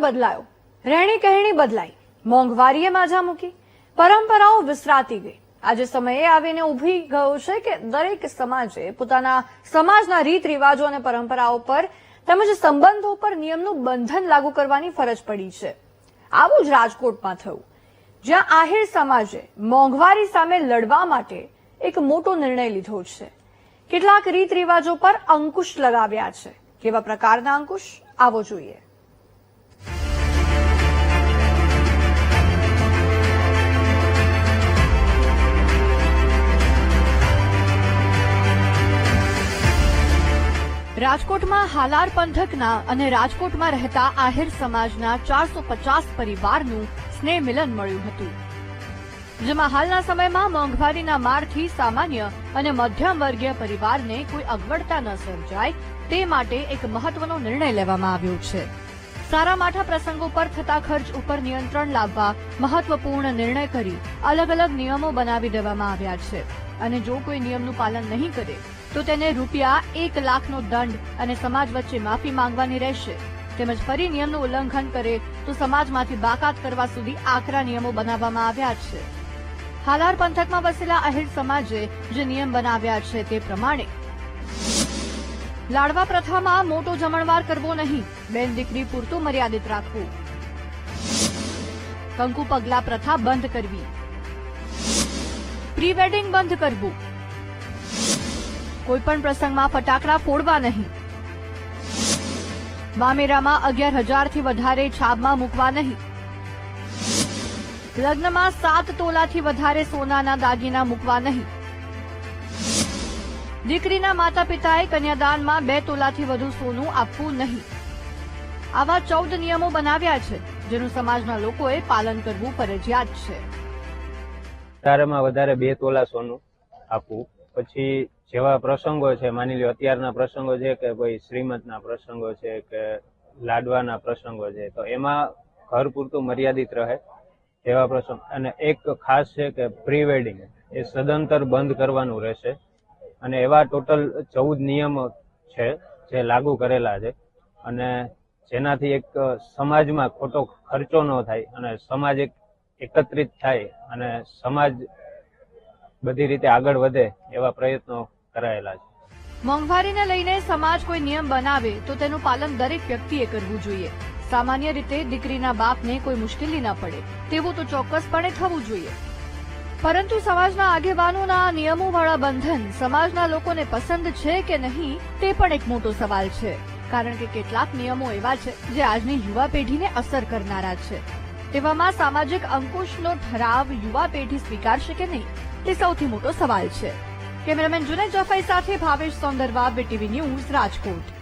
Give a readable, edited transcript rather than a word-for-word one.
બદલાયો, રહેણી કહેણી બદલાઈ, મોંઘવારીએ માજા મૂકી, પરંપરાઓ વિસરાતી ગઈ. આજે સમયે આવીને ઉભી ગયો છે કે દરેક સમાજે પોતાના સમાજના રીત રિવાજો અને પરંપરાઓ પર તેમજ સંબંધો પર નિયમનું બંધન લાગુ કરવાની ફરજ પડી છે. આવું જ રાજકોટમાં થયું, જ્યાં આહિર સમાજે મોંઘવારી સામે લડવા માટે એક મોટો નિર્ણય લીધો છે. કેટલાક રીત રિવાજો પર અંકુશ લગાવ્યા છે. કેવા પ્રકારના અંકુશ, આવો જોઈએ. રાજકોટમાં હાલાર પંથકના અને રાજકોટમાં રહેતા આહિર સમાજના 450 પરિવારનું સ્નેહ મિલન મળ્યું હતું, જેમાં હાલના સમયમાં મોંઘવારીના મારથી સામાન્ય અને મધ્યમ વર્ગીય પરિવારને કોઈ અગવડતા ન સર્જાય તે માટે એક મહત્વનો નિર્ણય લેવામાં આવ્યો છે. સારા માઠા પ્રસંગો પર થતા ખર્ચ ઉપર નિયંત્રણ લાવવા મહત્વપૂર્ણ નિર્ણય કરી અલગ અલગ નિયમો બનાવી દેવામાં આવ્યા છે અને જો કોઈ નિયમનું પાલન નહીં કરે તો તેને રૂપિયા 1 લાખનો દંડ અને સમાજ વચ્ચે માફી માંગવાની રહેશે. તેમજ ફરી નિયમનું ઉલ્લંઘન કરે તો સમાજમાંથી બાકાત કરવા સુધી આકરા નિયમો બનાવવામાં આવ્યા છે. હાલાર પંથકમાં વસેલા આહિર સમાજે જે નિયમ બનાવ્યા છે તે પ્રમાણે લાડવા પ્રથામાં મોટો જમણવાર કરવો નહીં, બેન દીકરી પૂરતું મર્યાદિત રાખવું, કંકુ પગલા પ્રથા બંધ કરવી, પ્રી વેડિંગ બંધ કરવું, કોઈપણ પ્રસંગમાં ફટાકડા ફોડવા નહીં, મામેરામાં 11,000 થી વધારે છાબમાં મૂકવા નહીં, લગ્નમાં 7 તોલાથી વધારે સોનાના દાગીના મૂકવા નહીં, દીકરીના માતા પિતાએ કન્યાદાનમાં 2 તોલાથી વધુ સોનું આપવું નહીં. આવા 14 નિયમો બનાવ્યા છે, જેનું સમાજના લોકોએ પાલન કરવું ફરજિયાત છે. વધારેમાં વધારે 2 તોલા સોનું આપવું. પછી જેવા પ્રસંગો છે, માની લો અત્યારના પ્રસંગો છે કે કોઈ શ્રીમંતના પ્રસંગો છે કે લાડવાના પ્રસંગો છે, તો એમાં ઘર પૂરતું મર્યાદિત રહે એવા પ્રસંગ. અને એક ખાસ છે કે પ્રી વેડિંગ એ સદંતર બંધ કરવાનું રહેશે. અને એવા ટોટલ 14 નિયમો છે જે લાગુ કરેલા છે અને જેનાથી એક સમાજમાં ખોટો ખર્ચો ન થાય અને સમાજ એકત્રિત થાય અને સમાજ બધી રીતે આગળ વધે એવા પ્રયત્નો કરાયેલા છે. મોંઘવારીને લઈને સમાજ કોઈ નિયમ બનાવે તો તેનું પાલન દરેક વ્યક્તિએ કરવું જોઈએ. સામાન્ય રીતે દીકરીના બાપને કોઈ મુશ્કેલી ન પડે તેવું તો ચોક્કસપણે થવું જોઈએ. પરંતુ સમાજના આગેવાનોના નિયમોવાળા બંધન સમાજના લોકોને પસંદ છે કે નહીં તે પણ એક મોટો સવાલ છે. કારણ કે કેટલાક નિયમો એવા છે જે આજની યુવા પેઢીને અસર કરનારા છે. તેવામાં સામાજિક અંકુશનો ઠરાવ યુવા પેઢી સ્વીકારશે કે નહીં તે સૌથી મોટો સવાલ છે. કેમેરામેન જુનેદ જફાઈ સાથે ભાવેશ સોંદરવા, BTV ન્યૂઝ, રાજકોટ.